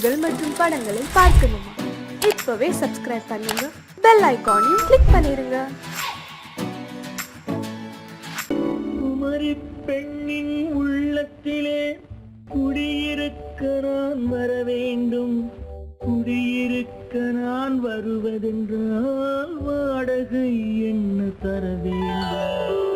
பாடல்கள் மற்றும் படங்களை பார்க்கணுமா? இப்பவே சப்ஸ்கிரைப் பண்ணுங்க, பெல் ஐகானையும் கிளிக் பண்ணிருங்க. குமரி பெண்ணின் உள்ளத்திலே குடியிருக்க நான் வர வேண்டும். குடியிருக்க நான் வருவதென்றால் வாடகை என்ன தர வேண்டும்?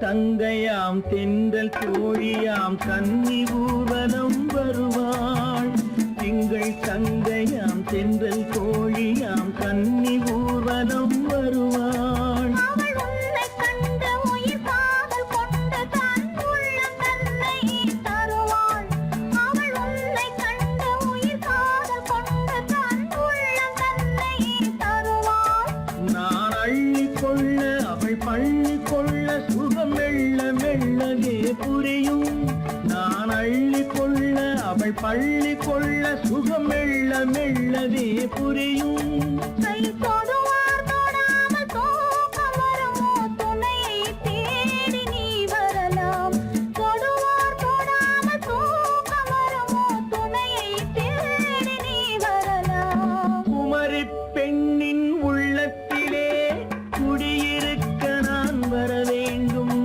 தங்கையாம் தென்றல் தோழியாம் கன்னி ஊர்வலம் வருவாள். திங்கள் தங்கையாம் தென்றல் தோழியாம் கன்னி ஊர்வலம் வருவாள். நான் அள்ளி கொள்ள அவள் பள்ளி கொள்ள சுகம் மெல்ல மெல்லவே புரியும். நான் அள்ளி கொள்ள அவள் பள்ளி கொள்ள சுகம் மெல்ல மெல்லவே புரியும். குமரி பெண்ணின் உள்ளத்திலே குடியிருக்க நான் வர வேண்டும்.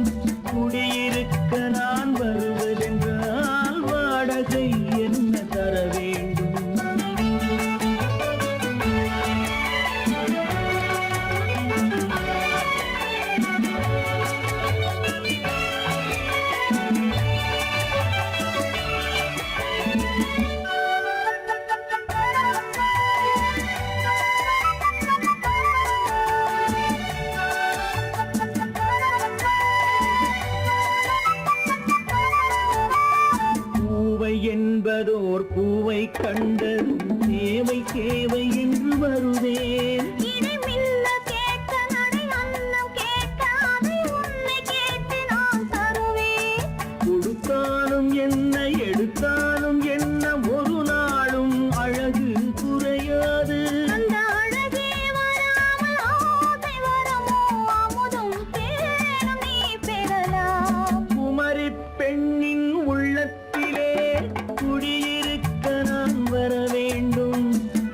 குடியிருக்க நான் வருவதென்றால் வாடகை என்ன தர வேண்டும்? என்பதோர் பூவை கண்டதும் தேவை தேவை என்று வருவேன். கொடுத்தாலும் என்ன எடுத்தாலும் என்ன ஒரு நாளும் அழகு குறையாது. குமரி பெண்ணின் உள்ளத்திலே குடியிருக்க நான் வர வேண்டும்.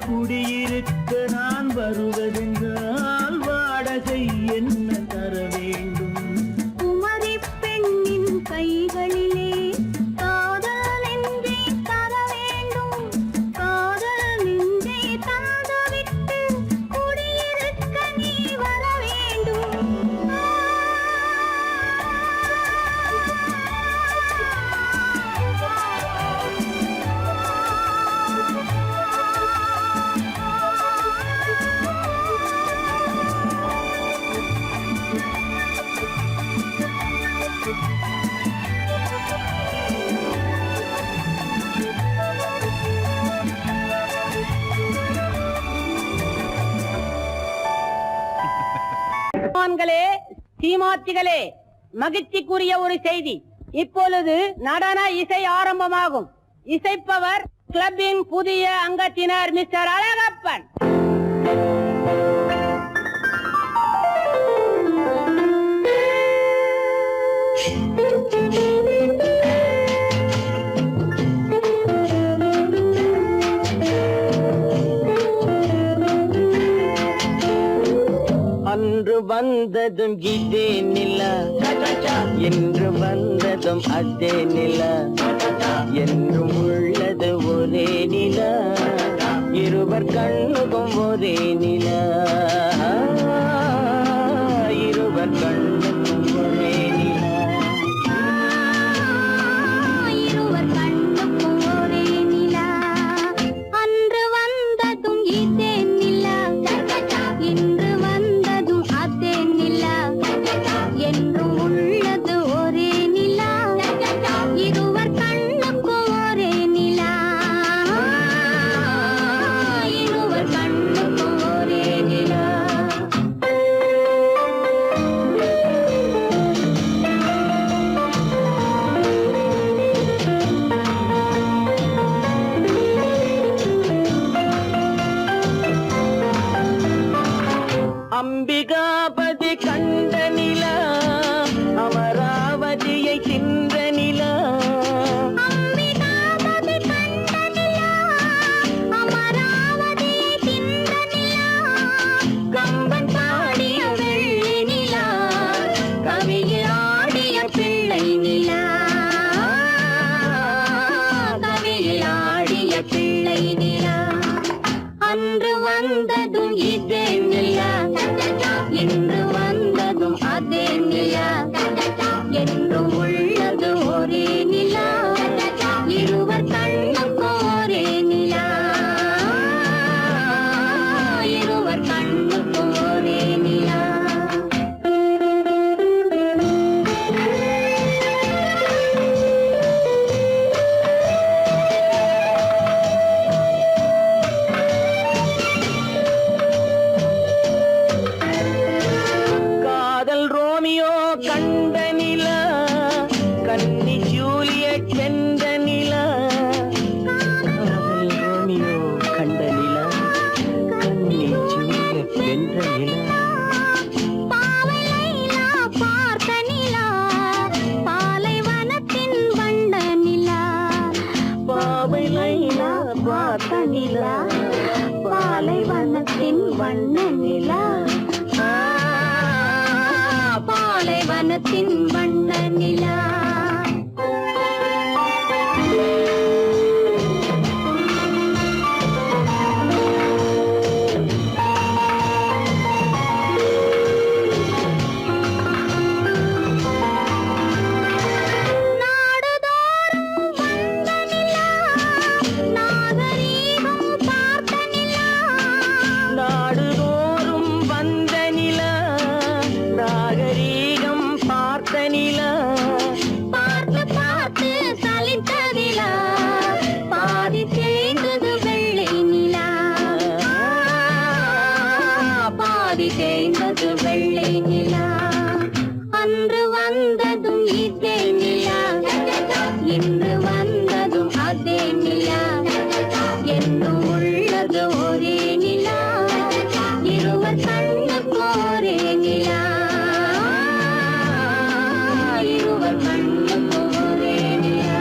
குடியிருக்க நான் வருவதென்றால் வாடகை என்ன தர வேண்டும்? குமரி பெண்ணின் கைகளிலே காதல் நெஞ்சை தர வேண்டும். காதல் நெஞ்சை தந்துவிட்டு குடியிருக்க நீ வர வேண்டும். சீமாத்திகளே, மகிழ்ச்சிக்குரிய ஒரு செய்தி. இப்பொழுது நடன இசை ஆரம்பமாகும். இசைப்பவர் கிளப்பின் புதிய அங்கத்தினர் மிஸ்டர் அழகப்பன். அன்று வந்ததும் இதே நிலா, என்று வந்ததும் அதே நிலா, என்றும் உள்ளது ஒரே நிலா, இருவர் கண்ணுக்கும் ஒரே நிலா, இருவர் கண்ணுக்கும் ஒரே நிலா, இருவர் கண் பார்த்த நிலா பாலைவனத்தின் வண்ண நிலா பாலைவனத்தின் வண்ண நிலா தேய்ந்தது வெள்ளை நிலா அன்று வந்ததும் இதே நிலா இன்று வந்ததும் அதே நிலா என்றும் உள்ளது ஒரே நிலா இருவர் கண்ணுக்கு ஒரே நிலா இருவர் கண்ணுக்கு ஒரே நிலா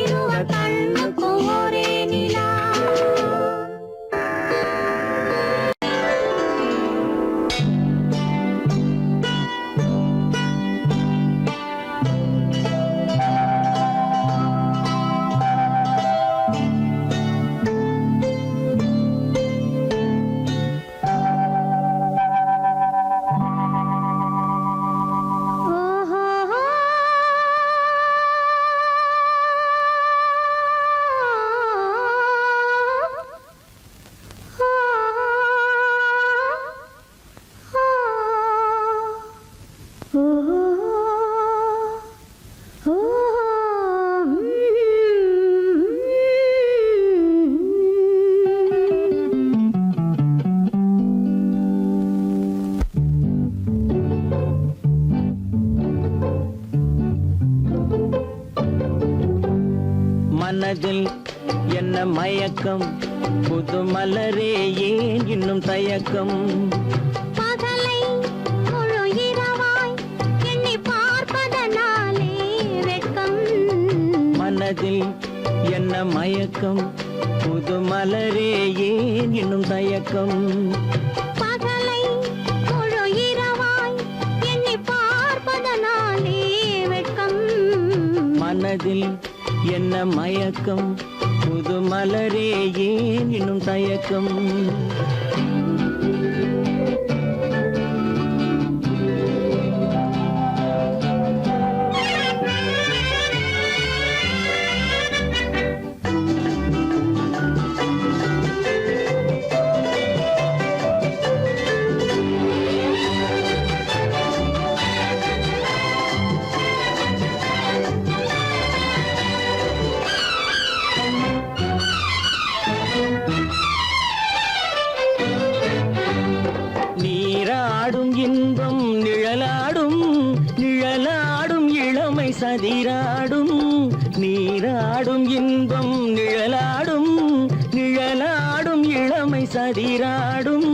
இருவர் கண்ணுக்கு ஒரே நிலா மனதில் என்ன மயக்கம் புது மலரே ஏன் இன்னும் தயக்கம் பகலை முழு இரவாய் எண்ணி பார்ப்பதனாலே வெட்கம் மனதில் என்ன மயக்கம் புது மலரே ஏன் இன்னும் தயக்கம் பகலை முழு இரவாய் எண்ணி பார்ப்பதனாலே வெட்கம் மனதில் என்ன மயக்கம் புது மலரே ஏன் இன்னும் தயக்கம் நீராடும் இன்பம் நிழலாடும் நிழலாடும் இளமை சதிராடும் நீராடும் இன்பம் நிழலாடும் நிழலாடும் இளமை சதிராடும்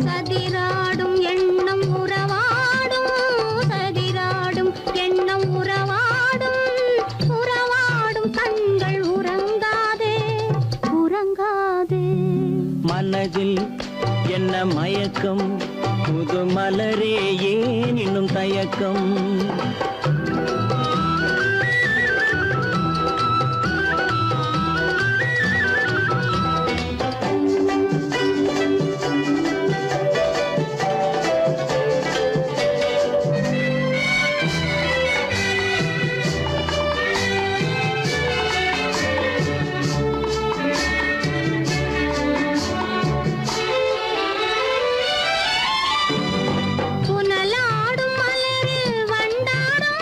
சதிராடும் எண்ணம் உறவாடும் சதிராடும் எண்ணம் உறவாடும் உறவாடும் கண்கள் உறங்காதே உறங்காதே மனதில் என்ன மயக்கம் புது மலரே ஏன் இன்னும் தயக்கம் புனலாடும் மலரில் வண்டாடும்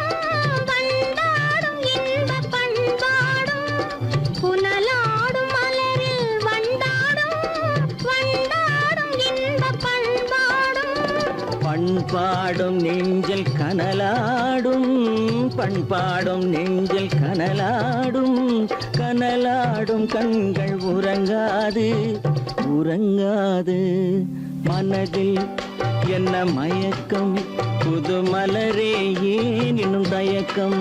வண்டாடும் இன்பப் பண்பாடும் புனலாடும் மலரில் வண்டாடும் வண்டாடும் இன்பப் பண்பாடும் பண்பாடும் நெஞ்சில் கனலாடும் பண்பாடும் நெஞ்சில் கனலாடும் கனலாடும் கண்கள் உறங்காது உறங்காது மனதில் என்ன மயக்கம் புது மலரே ஏன் இன்னும் தயக்கம்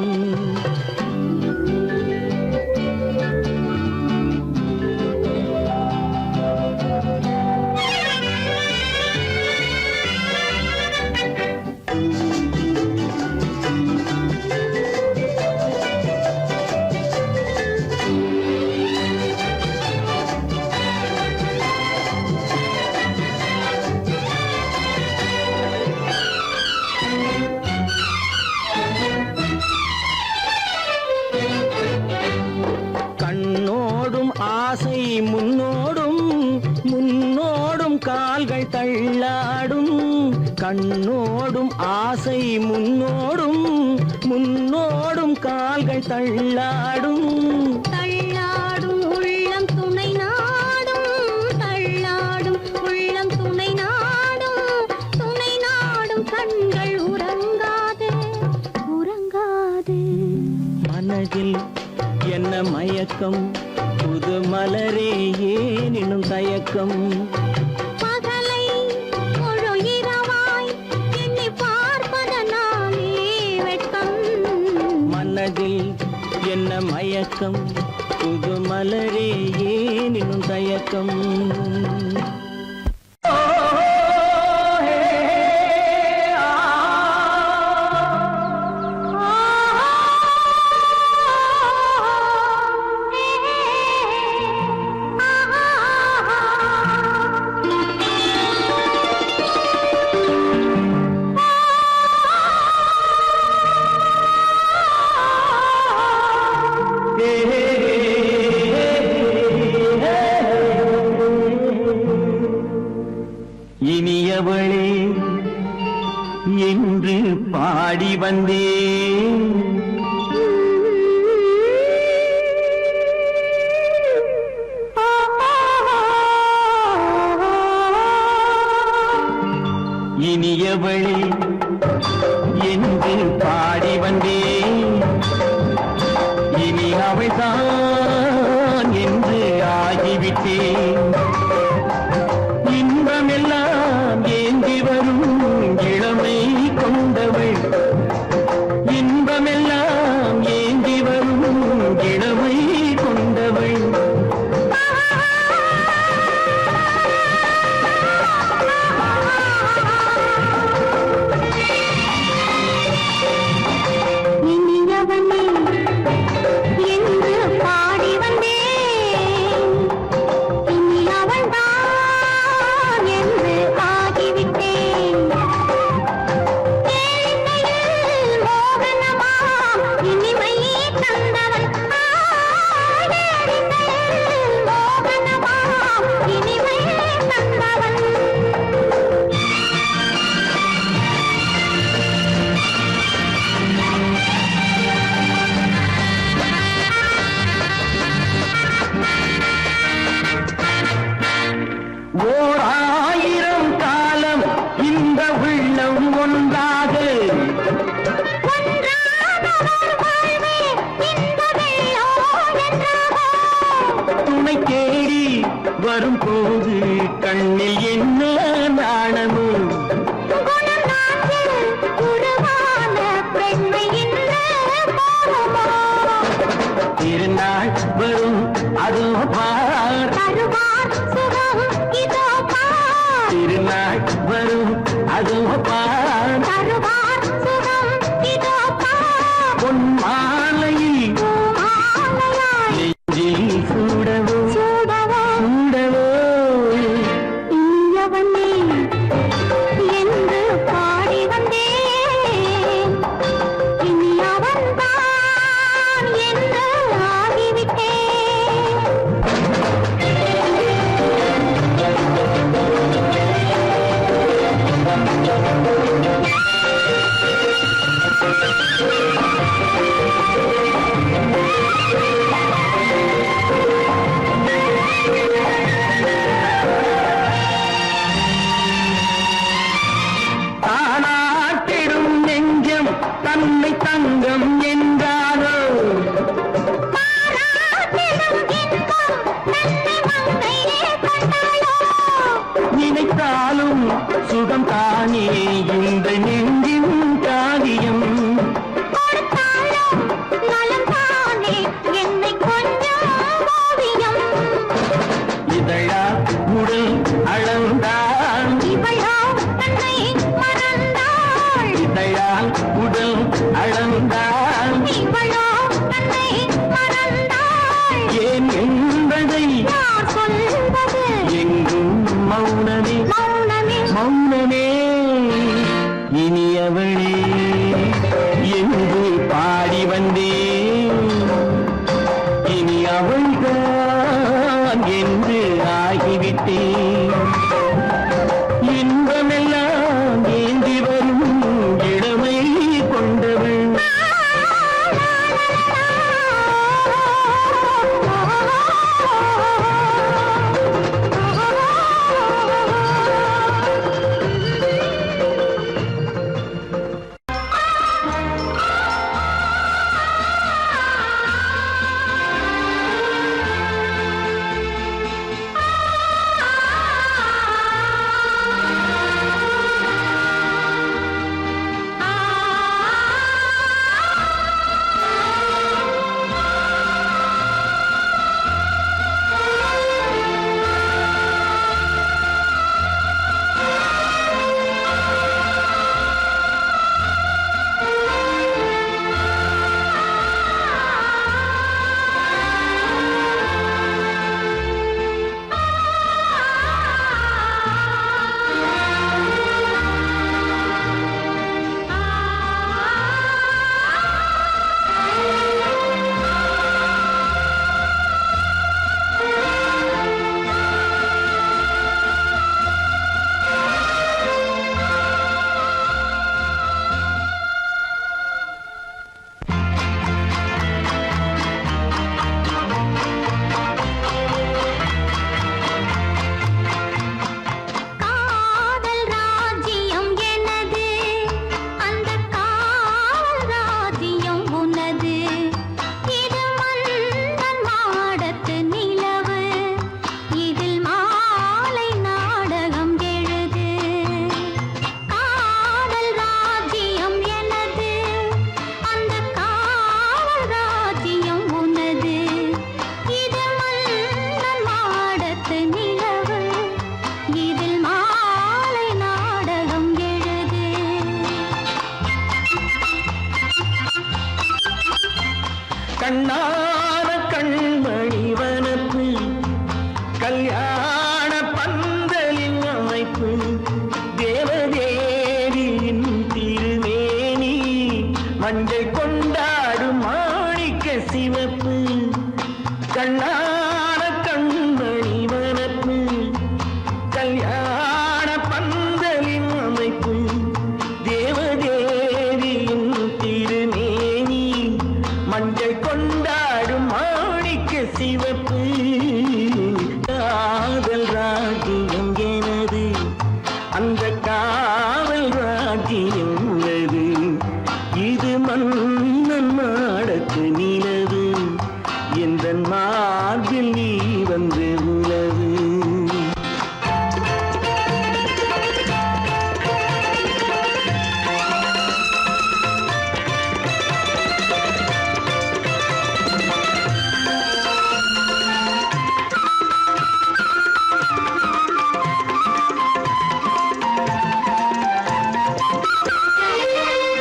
கண்ணோடும் ஆசை முன்னோடும் முன்னோடும் கால்கள் தள்ளாடும் தள்ளாடும் உள்ளம் துணை நாடும் தள்ளாடும் உள்ளம் துணை நாடும் கண்கள் உறங்காது உறங்காது மனதில் என்ன மயக்கம் புது மலரே ஏனினும் தயக்கம் பகலை முழு இரவாய் எண்ணி பார்ப்பதனாலே வெட்கம் மனதில் என்ன மயக்கம் புது மலரே ஏனினும் தயக்கம் இனியவளே என்று பாடி வந்தேன் இனியவளே என்று பாடி வந்தேன் இனி அவள்தான் என்று ஆகிவிட்டேன் இன்பமெல்லாம் ஏந்தி வரும் இளமை கொண்டவள் இன்பமெல்லாம் ஏந்தி வரும் இளமை கொண்டவள் இனியவனே என்று பாடி வந்தேன் இனி அவள்தான் என்று ஆகிவிட்டேன் கேளிக்கையில் மோகனமா இனிமை தந்தவள் கேளிக்கையில் மோகனமா இனிமை தந்தவள் ஓர் ஆயிரம் காலம் இந்த உள்ளம் ஒன்றாக துணை தேடி வரும்போது கண்ணில் என்ன நாணமும் திருநாள் வரும் அதோ பார் திருநாள் வரும் அதோ பார் பொன் மாலையில் நெஞ்சில் சூடவோ சூடவோ கண்ணான கண்மணி வனப்பு கல்யாண பந்தலின் அமைப்பு தேவதேவியின் திருமேனி மஞ்சள் கொண்டாடும் மாணிக்க சிவப்பு கண்ணான கண்மணி வனப்பு கல்யாண பந்தலின் அமைப்பு தேவதேவியின் திருமேனி மஞ்சள் கொண்டாடும் மாணிக்க சிவப்பு காதல் ராஜ்யம் எனது அந்த காவல் ராஜ்யம் உள்ளது இது மன்னன் மாடத்து நிலவு எந்த மார்பில் நீ வந்து உலவு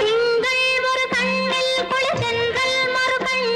திங்கள் ஒரு கண்ணில் குளிர்தென்றல் மறு கண்ணில்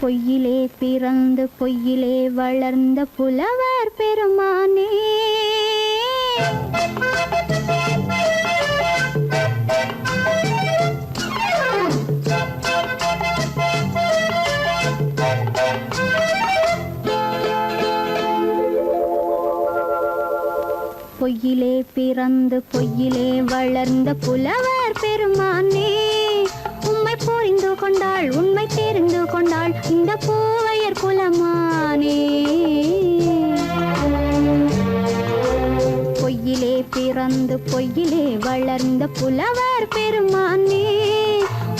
பொய்யிலே பிறந்து பொய்யிலே வளர்ந்த புலவர் பெருமானே பொய்யிலே பிறந்து பொய்யிலே வளர்ந்த புலவர் பெருமானே உம்மை புரிந்து கொண்டாள் உண்மை தெரிந்து கொண்டாள் இந்த பூவையர் குலமானே பொய்யிலே பிறந்து பொய்யிலே வளர்ந்த புலவர் பெருமானே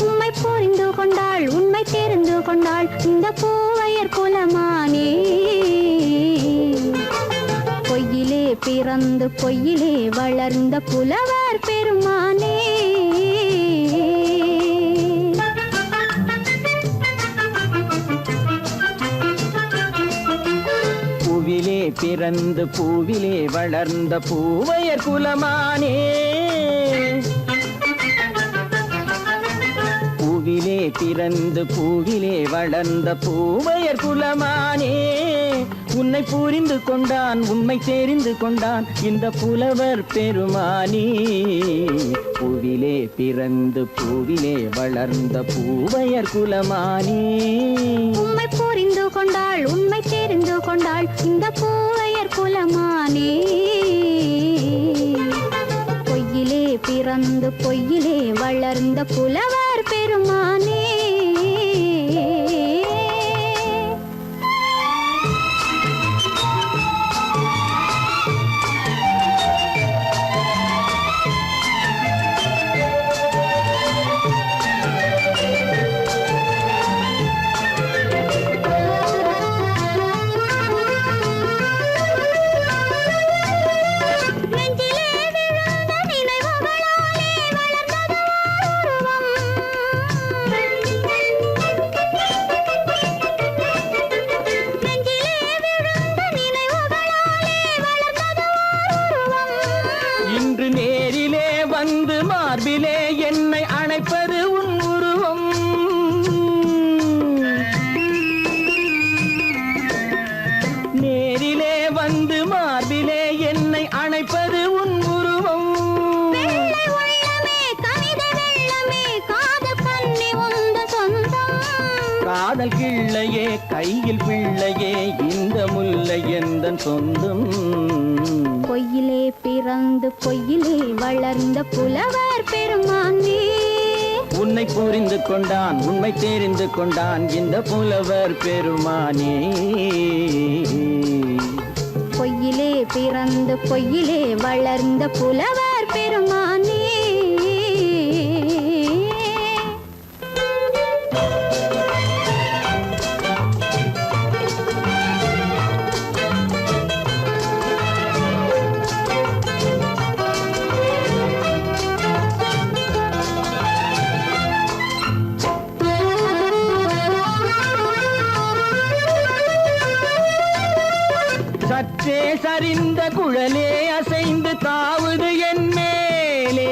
உம்மை புரிந்து கொண்டாள் உண்மை தெரிந்து கொண்டாள் இந்த பூவையர் குலமானே பொய்யிலே பிறந்து பொய்யிலே வளர்ந்த புலவர் பெருமானே பூவிலே பிறந்து பூவிலே வளர்ந்த பூவையர் குலமானே பூவிலே பிறந்து பூவிலே வளர்ந்த பூவையர் குலமானே உன்னை புரிந்து கொண்டான் உண்மை தெரிந்து கொண்டான் இந்த புலவர் பெருமானே பூவிலே பிறந்து பூவிலே வளர்ந்த பூவையர் குலமானே உம்மை புரிந்து கொண்டாள் உண்மை தெரிந்து கொண்டாள் இந்த பூவையர் குலமானே பொய்யிலே பிறந்து பொய்யிலே வளர்ந்த புலவர் பெருமானே மார்பிலே என்னை அணைப்பது உன் உருவம் நேரிலே வந்து மார்பிலே என்னை அணைப்பது உன் உருவம் காதல் கிள்ளையே கையில் பிள்ளையே இந்த முல்லை எந்தன் சொந்தம் பொய்யிலே பிறந்து பொய்யிலே வளர்ந்த புலவர் பெருமானே உன்னை புரிந்து கொண்டான் உண்மை தெரிந்து கொண்டான் இந்த புலவர் பெருமானே பொய்யிலே பிறந்து பொய்யிலே வளர்ந்த புலவர் பெருமானே சற்றே சரிந்த குழலே அசைந்து தாவுது என் மேலே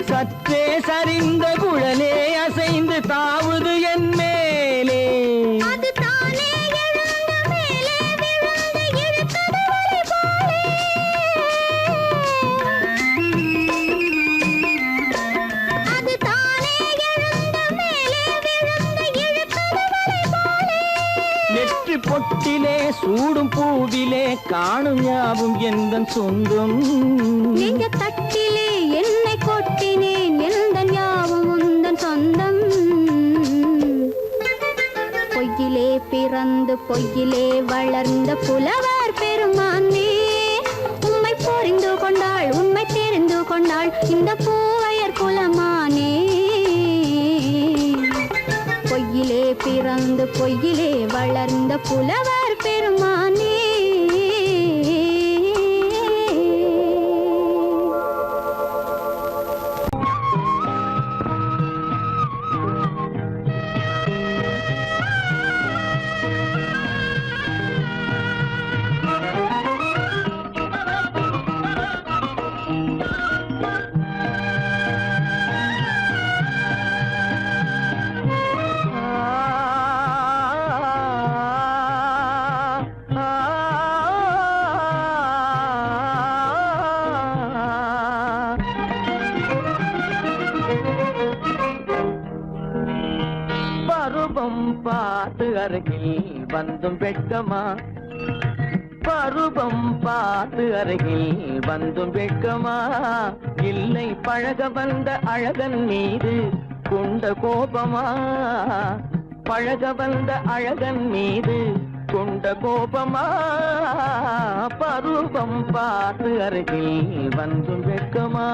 சற்றே சரிந்த குழலே அசைந்து தாவுது என் மேலே நெற்றி பொட்டிலே சூடும் பூவிலே காணும் யாவும் எந்தன் சொந்தம் நெஞ்ச தட்டிலே என்னை கொட்டினேன் எந்தன் யாவும் உந்தன் சொந்தம் பொய்யிலே பிறந்து பொய்யிலே வளர்ந்த புலவர் பெருமானே உம்மை புரிந்து கொண்டாள் உண்மை தெரிந்து கொண்டாள் இந்த பூவையர் குலமானே பொய்யிலே பிறந்து பொய்யிலே வளர்ந்த புலவர் பெருமானே பார்த்து அருகில் வந்தும் வெட்கமா பருவம் பார்த்து அருகில் வந்தும் வெட்கமா இல்லை பழக வந்த அழகன் மீது கொண்ட கோபமா பழக வந்த அழகன் மீது கொண்ட கோபமா பருவம் பார்த்து அருகில் வந்தும் வெட்கமா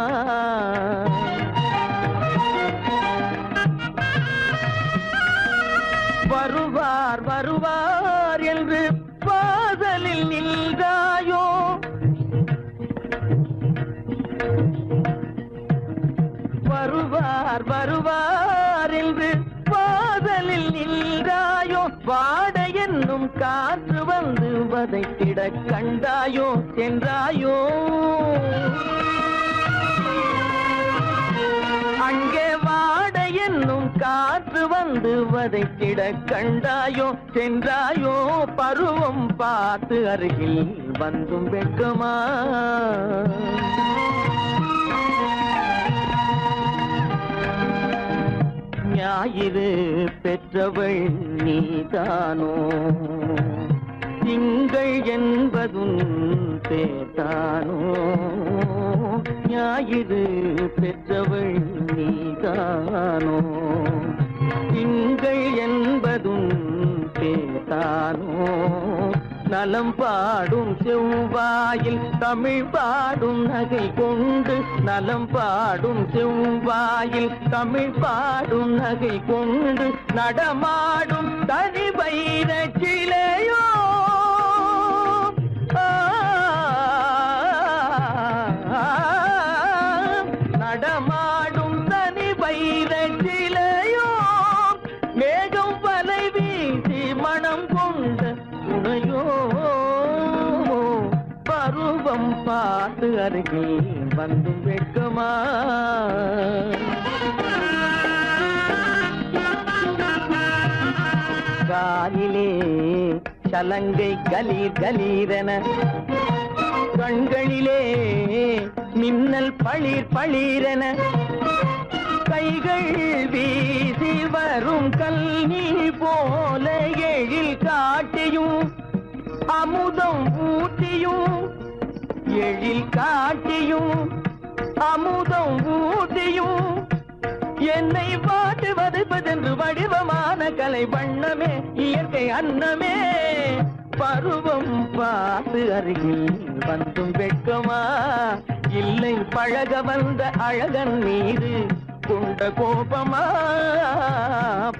வருவார் வருவார் என்று வாசலில் நின்றாயோ வருவார் வருவார் என்று வாசலில் நின்றாயோ வாட என்னும் காற்று வந்து வதைத்திட கண்டாயோ சென்றாயோ அங்கே வாட என்னும் காற்று வந்து வதைத்திட கண்டாயோ சென்றாயோ பருவம் பார்த்து அருகில் வந்தும் வெட்கமா ஞாயிறு பெற்றவள் நீதானோ திங்கள் என்பதும் பேத்தானோ ஞாயிறு பெற்றவள் நீதானோ திங்கள் என்பதும் பேத்தானோ நலம் பாடும் செவ்வாயில் தமிழ் பாடும் நகை கொண்டு நலம் பாடும் செவ்வாயில் தமிழ் பாடும் நகை கொண்டு நடமாடும் தனி வைர சிலையோ நடமாடும் தனி வைர சிலையோ மேகம் வலை வீசி மனம் கொண்ட துணையோ பருவம் பார்த்து அருகில் வந்து வெட்கமா காலிலே சலங்கை கலீர் கலீரென கண்களிலே மின்னல் பளிர் பளிரென கைகள் வீசி வரும் கல்வி போல எழில் காட்டியும் அமுதம் ஊட்டியும் எழில் காட்டியும் அமுதம் ஊட்டியும் என்னை பாட்டு வதைப்பதென்று வடிவமான கலை வண்ணமே இயற்கை அன்னமே பருவம் பார்த்து அருகில் வந்தும் வெட்கமா இல்லை பழக வந்த அழகன் மீது கொண்ட கோபமா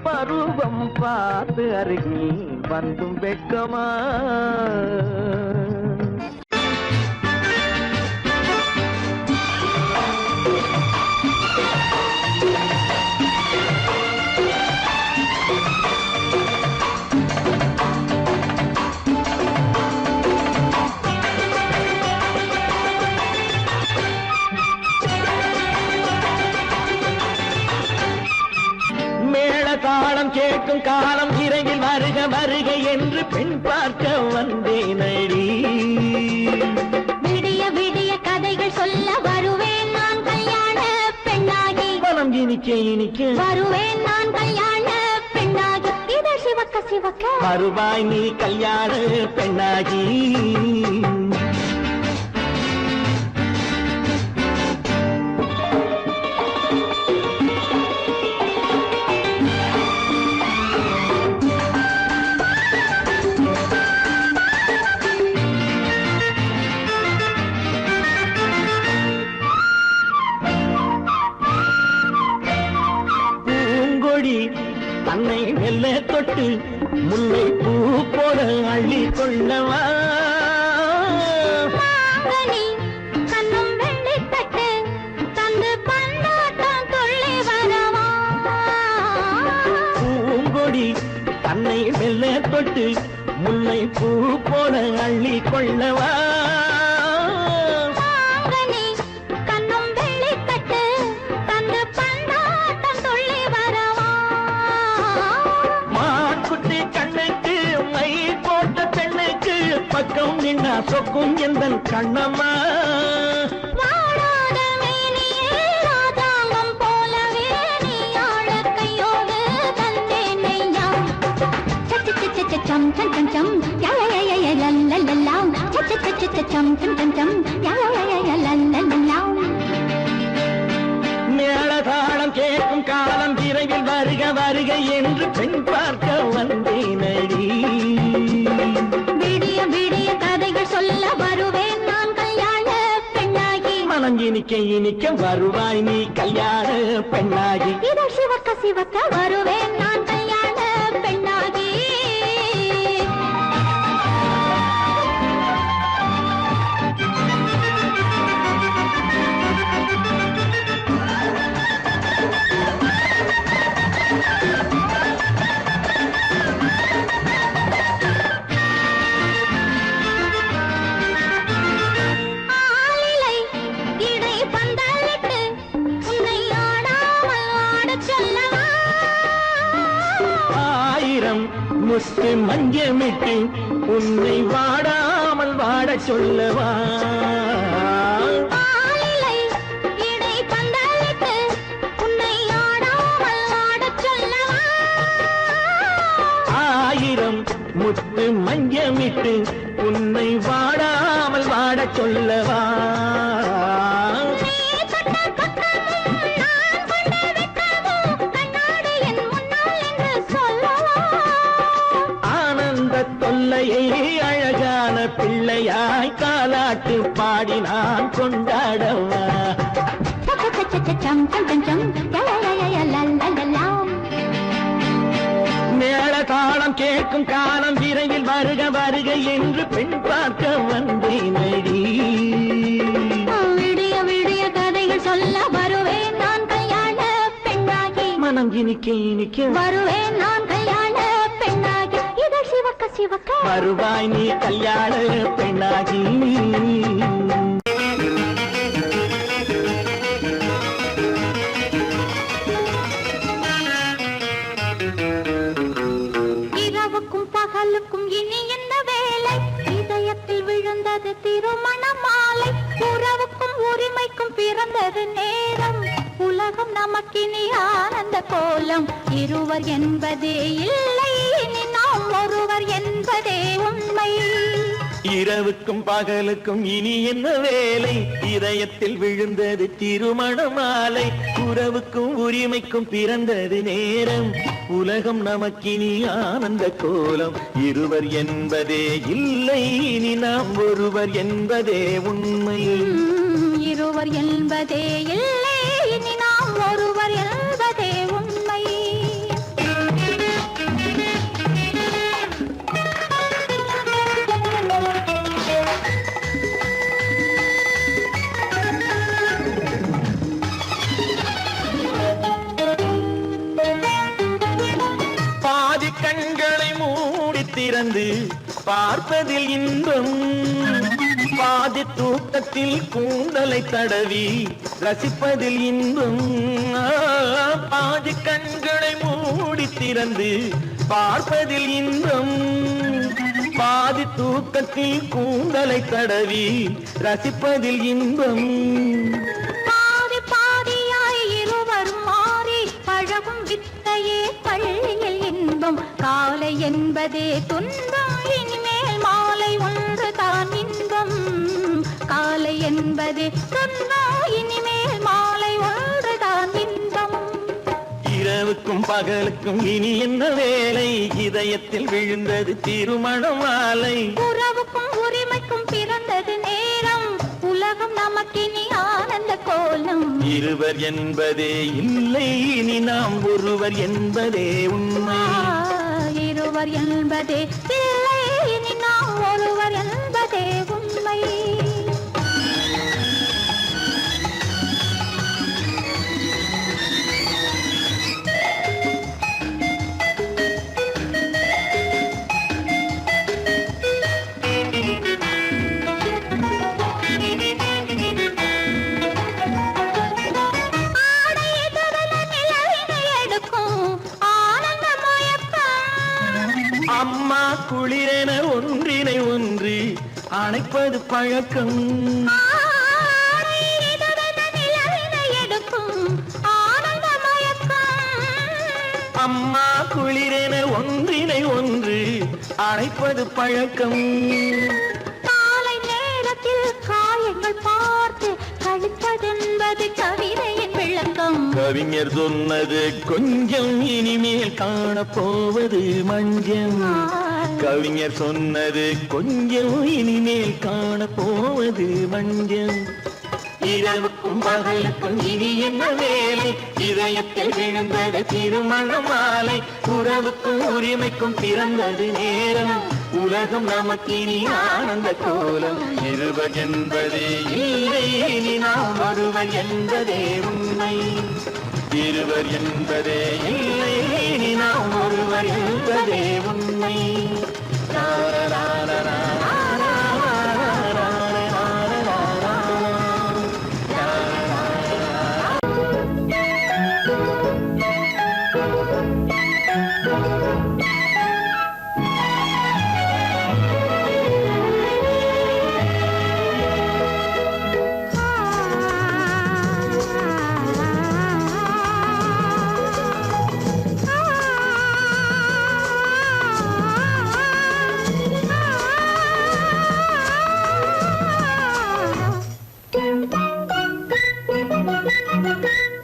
பருவம் பார்த்து அருகில் வந்தும் வெட்கமா தாளம் கேட்கும் காலம் இறையில் வருக வருக என்று பெண் பார்க்க வந்தேனடி விடிய விடிய கதைகள் சொல்ல வருவேன் நான் கல்யாண பெண்ணாகி மனம் இனிக்க இனிக்க வருவேன் நான் கல்யாண பெண்ணாகி இதை சிவக்க சிவக்க வருவாய் நீ கல்யாண பெண்ணாகி தன்னை மெல்ல தொட்டு முல்லை பூ போல அள்ளி கொள்ளவா கண்ணும் வெள்ளி தட்டு தந்து பந்தாட்டம் துள்ளி வரவா பூங்கொடி தன்னை மெல்ல தொட்டு முல்லை பூ போல அள்ளி கொள்ளவா பக்கம் நின்னா சொக்கும் எந்தன் கண்ணம்மா வாழாத மேனியே ராஜாங்கம் போலவே நீ ஆழ கையோடு தந்தேன் நெய்யா சம் சம் சம் சம் யா யா யா யா லா லா லா. மேளதாளம் கேட்கும் காலம் விரைவில் வருக வருக என்று பெண் பார்க்க வந்தேனடி. விடிய விடிய கதைகள் சொல்ல வருவேன் நான் கல்யாண பெண்ணாகி. மனம் இனிக்க இனிக்க வருவாய் நீ கல்யாண பெண்ணாகி. இதழ் சிவக்க சிவக்க வருவேன் நான் கல்யாண பெண்ணாகி. ஆளிலை இடை பந்தலிட்டு உன்னை ஆடாமல் ஆடச் சொல்லவா. ஆயிரம் முத்து மஞ்சமிட்டு உன்னை வாடாமல் வாடச் சொல்லவா. ஆளிலை இடை பந்தலிட்டு உன்னை ஆடாமல் ஆடச் சொல்லவா. ஆயிரம் முத்து மஞ்சமிட்டு உன்னை வாடாமல் வாடச் சொல்லவா. நீ தொட்ட பக்கமும் நான் கொண்ட வெட்கமும் கண்ணாடி என் முன்னால் என்று சொல்லவா. ஆனந்த தொல்லையை அழகான பிள்ளையாய் தாலாட்டு பாடி நான் கொண்டாடவா. சம் சம் சம் சம் யா யா யா யா லா லா லா லா. மேளதாளம் கேட்கும் காலம் விரைவில் வருக வருக என்று பெண் பார்க்க வந்தேனடி. விடிய விடிய கதைகள் சொல்ல வருவேன் நான் கல்யாண பெண்ணாகி. மனம் இனிக்க இனிக்க வருவேன் நான் கல்யாண பெண்ணாகி. இதழ் சிவக்க சிவக்க வருவாய் நீ கல்யாண பெண்ணாகி. இரவுக்கும் பகலுக்கும் இனி என்ன வேலை. இதயத்தில் விழுந்தது திருமண மாலை. உறவுக்கும் உரிமைக்கும் பிறந்தது நேரம். உலகம் நமக்கினி ஆனந்த கோலம். இருவர் என்பதே இல்லை இனி நாம் ஒருவர் என்பதே உண்மை. இரவுக்கும் பகலுக்கும் இனி என்ன வேலை. இதயத்தில் விழுந்தது திருமண மாலை. உறவுக்கும் உரிமைக்கும் பிறந்தது நேரம். உலகம் நமக்கினி ஆனந்த கோலம். இருவர் என்பதே இல்லை இனி நாம் ஒருவர் என்பதே உண்மை. இருவர் என்பதே இல்லை இனி நாம் ஒருவர் என்பதே உண்மை. பாதி கண்களை மூடி திறந்து பார்ப்பதில் இன்பம். பாதி தூக்கத்தில் கூந்தலை தடவி ரசிப்பதில் இன்பம். பாதி கண்களை மூடி திறந்து பார்ப்பதில் இன்பம். பாதி தூக்கத்தில் கூந்தலை தடவி ரசிப்பதில் இன்பம். பாதி பாதியாய் இருவர் மாறி பழகும் வித்தையே பள்ளியில் இன்பம். காலை என்பதே துன்பம் இனிமேல் மாலை ஒன்று தான் இன்பம். காலை என்பதே துன்பம் இனிமேல் மாலை ஒன்று தான் இன்பம். இரவுக்கும் பகலுக்கும் இனி என்ன வேலை. இதயத்தில் விழுந்தது திருமண மாலை. உறவுக்கும் உரிமைக்கும் பிறந்தது நேரம். உலகம் நமக்கினி ஆனந்த கோலம். இருவர் என்பதே இல்லை இனி நாம் ஒருவர் என்பதே உண்மை. இருவர் என்பதே இல்லை இனி நாம் ஒருவர் என்பதே உண்மை. அம்மா குளிரென ஒன்றினை ஒன்று அணைப்பது பழக்கம். அம்மா குளிரென ஒன்றினை ஒன்று அணைப்பது பழக்கம். காலை நேர கவிஞர் சொன்னது கொஞ்சம் இனிமேல் காணப்போவது மஞ்சள் கவிஞர் சொன்னது கொஞ்சம் இனிமேல் காணப்போவது மஞ்சள் இரவுக்கும் பகலுக்கும் இனி என்ன வேலை இதயத்தில் விழுந்தது திருமண மாலை உறவுக்கும் உரிமைக்கும் பிறந்தது நேரம் உலகம் நமக்கினி ஆனந்த கோலம் இருவர் என்பதே இல்லை இனி நாம் ஒருவர் என்பதே உண்மை இருவர் என்பதே இல்லை இனி நாம் ஒருவர் என்பதே உண்மை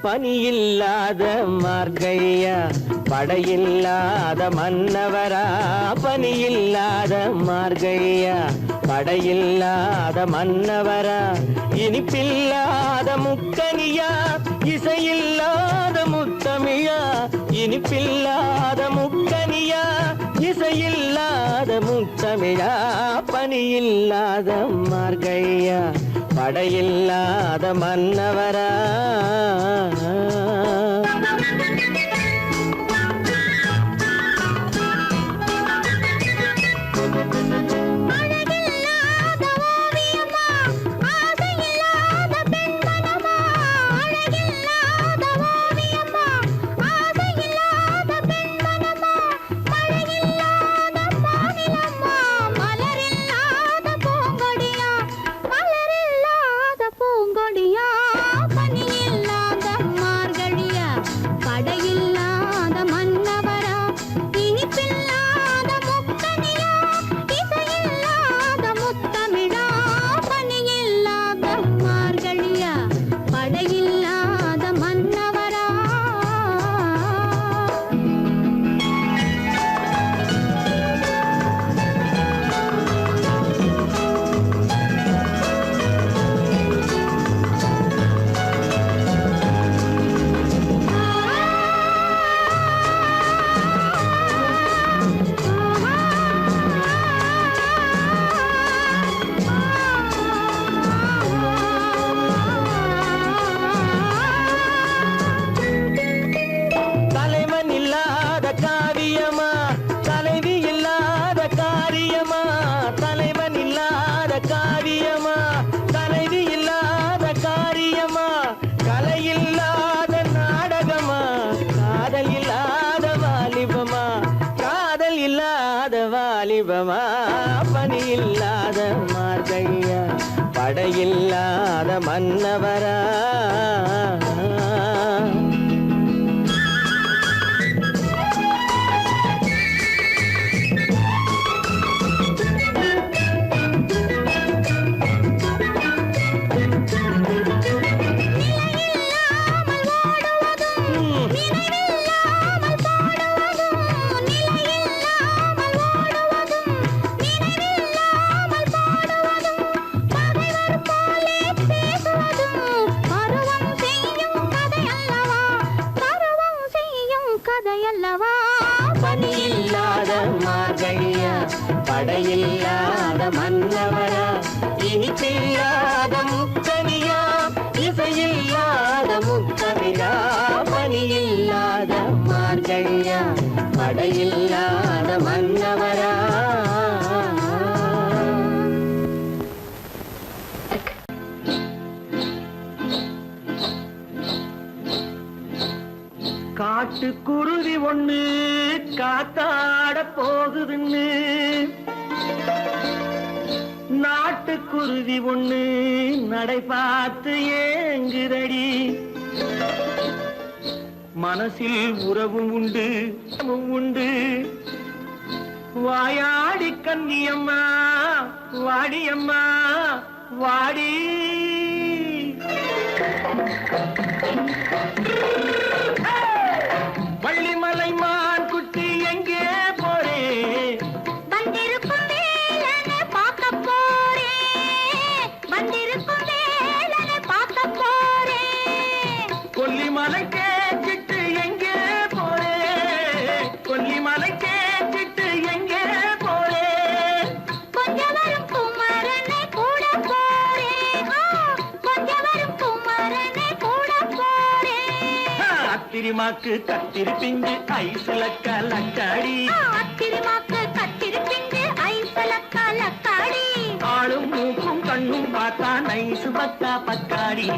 பனியில்லாத மார்கழியா படையில்லாத மன்னவரா பனியில்லாத மார்கழியா படையில்லாத மன்னவரா இனிப்பில்லாத முக்கனியா இசையில்லாத முத்தமிழா இனிப்பில்லாத முக்கனியா இசையில்லாத முத்தமிழா பனியில்லாத மார்கழியா படையில்லாத மன்னவரா வாலிபமா பனியில்லாத மார்கழியா படையில்லாத மன்னவரா பனியில்லாத மார்கழியா படையில்லாத மன்னவரா இனிப்பில்லாத முக்கனியா இசையில்லாத முத்தமிழா பனியில்லாத மார்கழியா படையில்லாத மன்னவரா காட்டுக்குருவி ஒண்ணு காத்தாட போகுதுன்னு நாட்டுக்குருவி ஒண்ணு நடை பார்த்து ஏங்குதடி மனசில் உறவும் உண்டு உண்டு வாயாடி கன்னியம்மா வாடியம்மா வாடி வள்ளிமலை மான் குட்டி எங்கே போறே வந்திருக்கும் வேலனை பார்க்க போறேன் வந்திருக்கும் வேலனை பார்க்க போறேன் கொல்லிமலை கேட்டுட்டு எங்கே போறே கொல்லிமலை கேட்டுட்டு எங்கே போறே கொஞ்சம் வரும் குமரனை கூட போறேன் கொஞ்சம் வரும் குமரனை கூட போறேன் அத்திரிமாக்கு கத்திரி பிஞ்சு ஐசுல கலக்காடி அத்திரிமாக்கு கத்திரி பிஞ்சு ஐசல கலக்காடி ஆளும் மூக்கும் கண்ணும் பார்த்தா நைசு பக்கா பக்காடி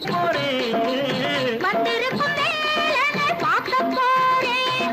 போறே வந்திருக்கும் வேலனை பார்க்க போறேன்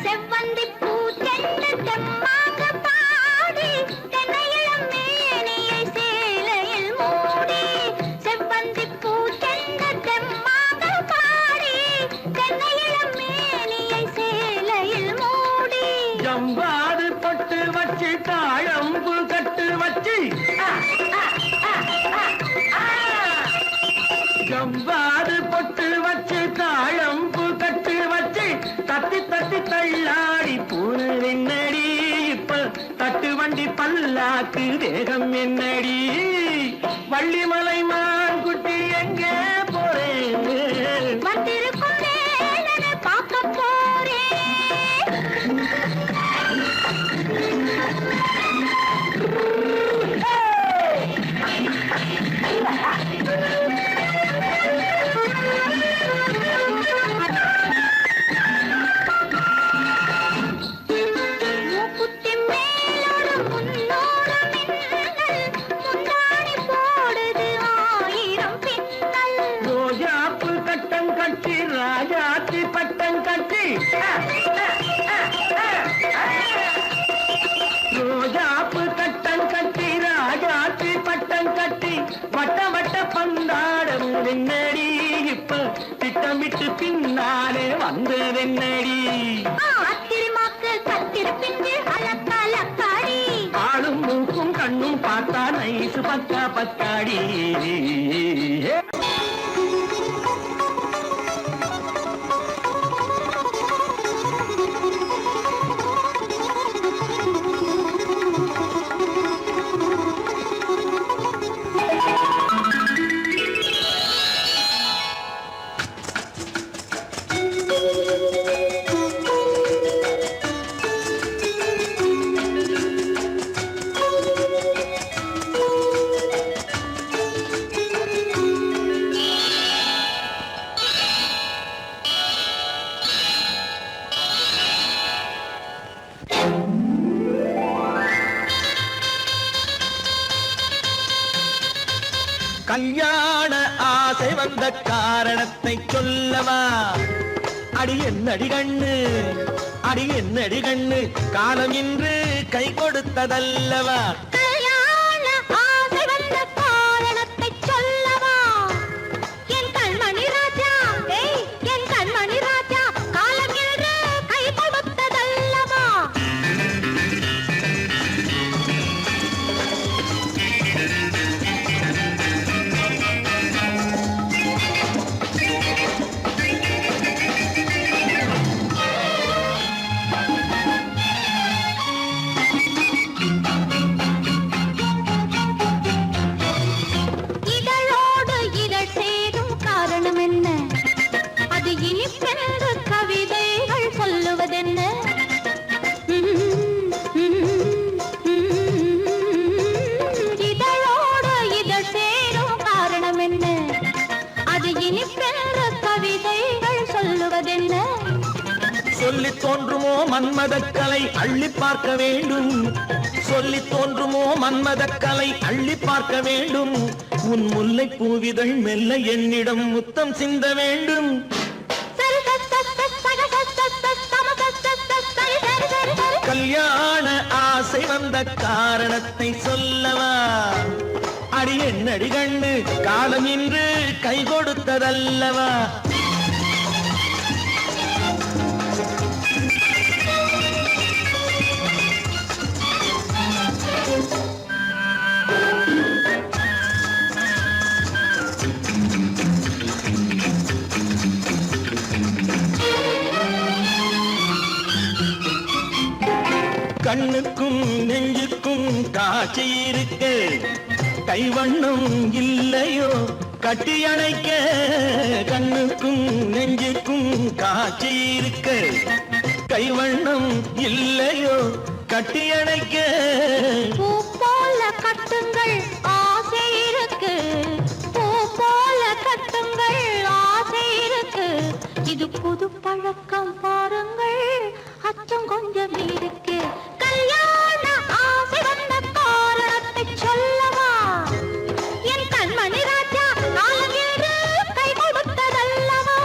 செவ்வந்தி பூ தென்ன தெம்மாக பாடி தென்னையிளம் மேனியை சேலையில் மூடி செவ்வந்தி பூ தென்ன தெம்மாக பாடி தென்னையிளம் மேனியை சேலையில் மூடி ஜம்பாது பொட்டு வச்சு தாழம்பு கட்டு வச்சு ஜம்பாது பொட்டு வச்சு தாழம்பு கட்டு வச்சு தத்தி தத்தி தள்ளாடி பூனு என்னடி இப்ப தட்டு வண்டி பல்லாக்கு தேகம் என்னடி வள்ளிமலை மான் குட்டி எங்கே போறேன் வந்திருக்கும் வேலனை பார்க்க போறேன் மூக்குத்தி மேலோடு முன்னோடு மின்னல் முந்தாணி போடுது ஆயிரம் பின்னல் ரோஜாப்பு கட்டம் கட்டி ராஜாத்தி பட்டம் கட்டி ரோஜாப்பு கட்டம் கட்டி ராஜாத்தி பட்டம் கட்டி வட்ட வட்ட பந்தாடம் என்னடி இப்ப திட்டமிட்டு பின்னாலே வந்ததென்னடி அத்திரிமாக்கு கத்திரி பிஞ்சு அலக்காடி ஆளும் மூக்கும் கண்ணும் பார்த்தா நைசு பக்கா பக்காடி கல்யாண ஆசை வந்த காரணத்தை சொல்லவா அடி என்னடி கண்ணு அடி என்னடி கண்ணு காலம் இன்று கை கொடுத்ததல்லவா கல்யாண ஆசை வந்த காரணத்தை சொல்லவா என் கண்மணி ராஜா என் கண்மணி ராஜா காலம் என்று கை கொடுத்ததல்லவா இதழோடு இதழ் சேரும் காரணம் என்ன அது இனிப்பென்று கவிதைகள் சொல்லுவதென்ன இதழோடு இதழ் சேரும் காரணம் என்ன அது இனிப்பென்று கவிதைகள் சொல்லுவதென்ன சொல்லி தோன்றுமோ மன்மதக்கலை அள்ளி பார்க்க வேண்டும் சொல்லி தோன்றுமோ மன்மதக்கலை அள்ளி பார்க்க வேண்டும் உன் முல்லை பூவிதழ் மெல்ல என்னிடம் முத்தம் சிந்த வேண்டும் வந்த காரணத்தை சொல்லவா? அடி என்னடி கண்ணு காலம் இன்று கை கொடுத்ததல்லவா? கண்ணுக்கும் நெஞ்சுக்கும் காட்சி இருக்கு, கைவண்ணம் இல்லையோ கட்டி அணைக்க. கண்ணுக்கும் நெஞ்சுக்கும் காட்சி இருக்கு, கைவண்ணம் இல்லையோ கட்டி அணைக்க. பூ போல கட்டுங்கள் ஆசை இருக்கு, பூ போல கட்டுங்கள் ஆசை இருக்கு. இது புது பழக்கம் பாருங்கள், அச்சம் கொஞ்சம் இருக்கு. கல்யாண ஆசை வந்த காரணத்தை சொல்லவா? என் கண்மணி ராஜா நாளேறு கை கொடுத்ததல்லவா?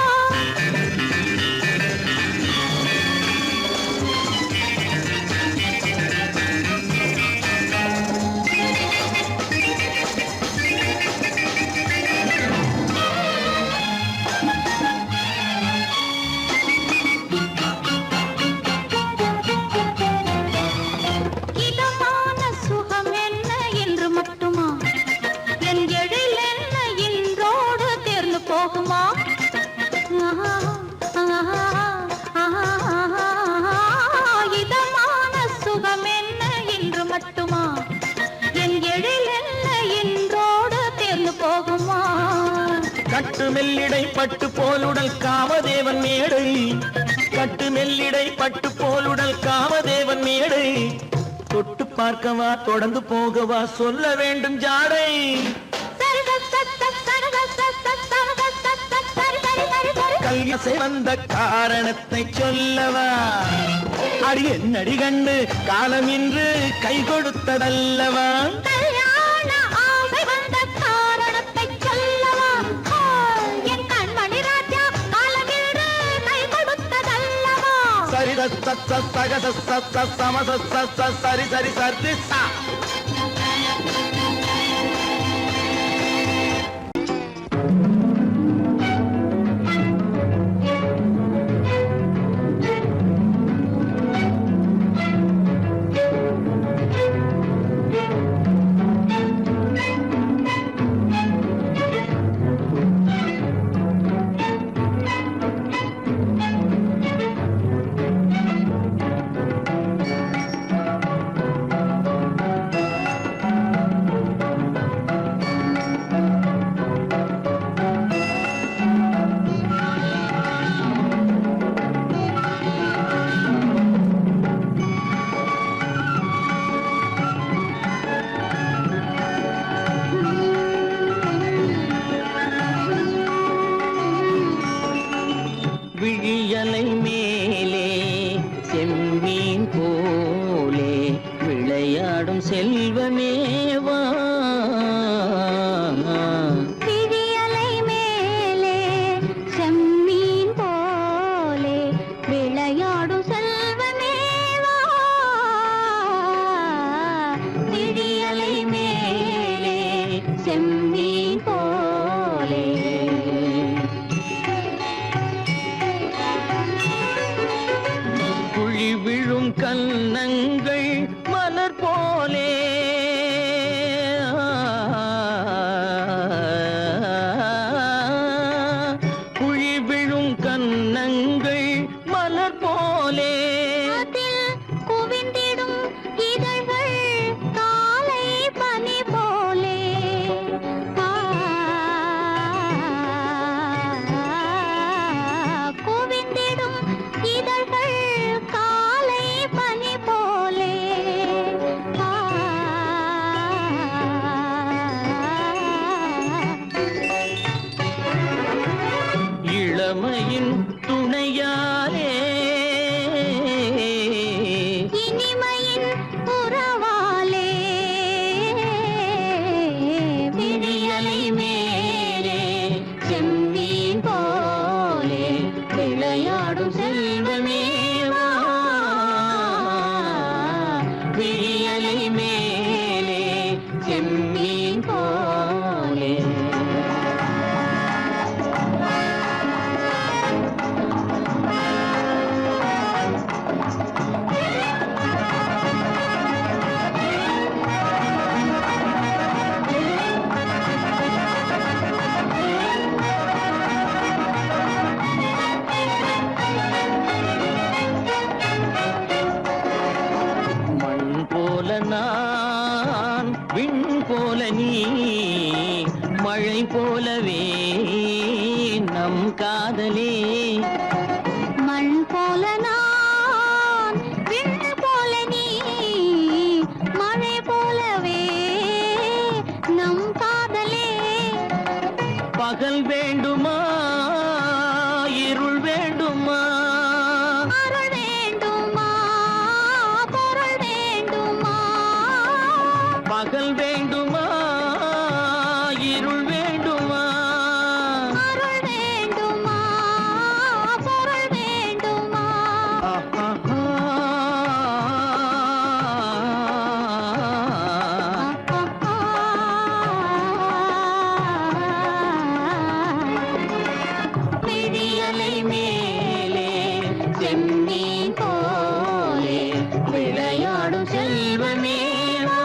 இதமான சுகம் என்ன இன்று மட்டுமா? என் எழில் என்ன இன்றோடு தேர்ந்து போகுமா? கட்டு மெல்லிடை பட்டு போலுடல் காமதேவன் மேடை, கட்டு மெல்லிடை பட்டு போலுடல் காமதேவன் மேடை. தொட்டு பார்க்கவா தொடர்ந்து போகவா சொல்ல வேண்டும் ஜாடை. கல்யாசை வந்த காரணத்தை சொல்லவா? அடி என்னடி கண்டு காலம் இன்று கை கொடுத்ததல்லவா? கல்யாண ஆசை வந்த காரணத்தை சொல்லவா? என் கண்மணி ராஜா காலமின்று கை கொடுத்ததல்லவா? சரி சகத சமச சரி சரி சரி சா. விழியலை மேலே செம்மீன் போலே விளையாடும் செல்வமேவா. விழியலை மேலே செம்மீன் போலே விளையாடும் செல்வமேவா. விழியலை மேலே செம்மீன் போலே விழும் கன்னங்கள் மலர் போலே குழி விழும் கன்னங்கள் மலர் போலே அதில் குவிந்திடும் இதழ்கள் காலை பனி போலே. குவிந்திடும் இதழ்கள் காலை பனி போலே. இளமையின் துணையாலே இனிமையின் உறவாலே விழியலை மேலே செம்மீன் போலே விளையாடும் செல்வமேவா. விழியலை மண் போல நான் விண்ணு போல நீ மழை போலவே நம் காதலே பகல் வேண்டுமா இருள் வேண்டுமா அருள் வேண்டுமா பொருள் வேண்டுமா பகல் வேண்டுமா இருள் வேண்டுமா அருள் வேண்டுமா பொருள் வேண்டுமா விழியலை மேலே செம்மீன் போலே விளையாடும் செல்வமே வா.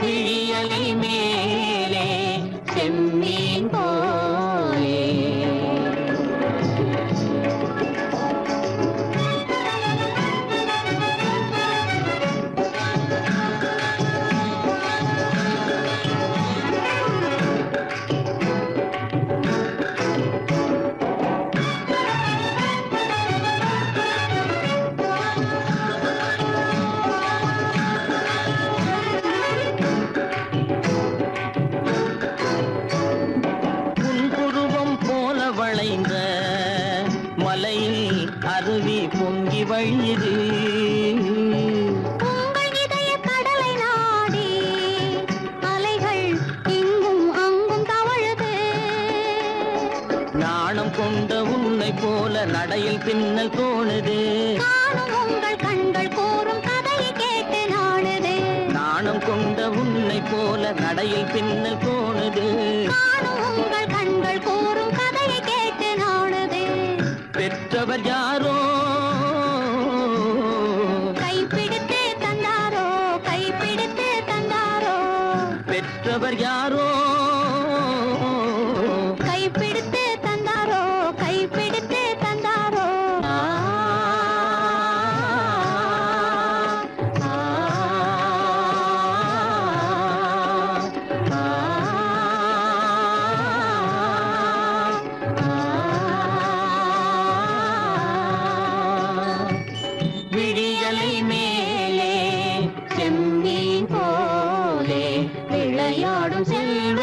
விழியலை மேலே செம்மீன் போலே புன்புருவம் போல வளைந்த மலையில் அருவி பொங்கி வழியுது உங்கள் இதய கடலை நாடி அலைகள் இங்கும் அங்கும் தவழுது நாணம் கொண்ட உன்னை போல நடையில் பின்னல் தோணுது காணும் உங்கள் கண்கள் கூறும் கதையை கேட்டு நாடுது நாணம் கொண்ட உன்னை போல நடையில் பின்னல் தோணுது காணும் உங்கள் கண்கள் கூறும் கதையை கேட்டு நாடுது பெற்றவர் யாரோ கைப்பிடித்து தந்தாரோ கைப்பிடித்து தந்தாரோ பெற்றவர் யாரோ கைப்பிடித்து தந்தாரோ கைப்பிடித்து தந்தாரோ ஆ, ஆ, விழியலை மேலே செம்மீன் போலே விளையாடும் செல்வ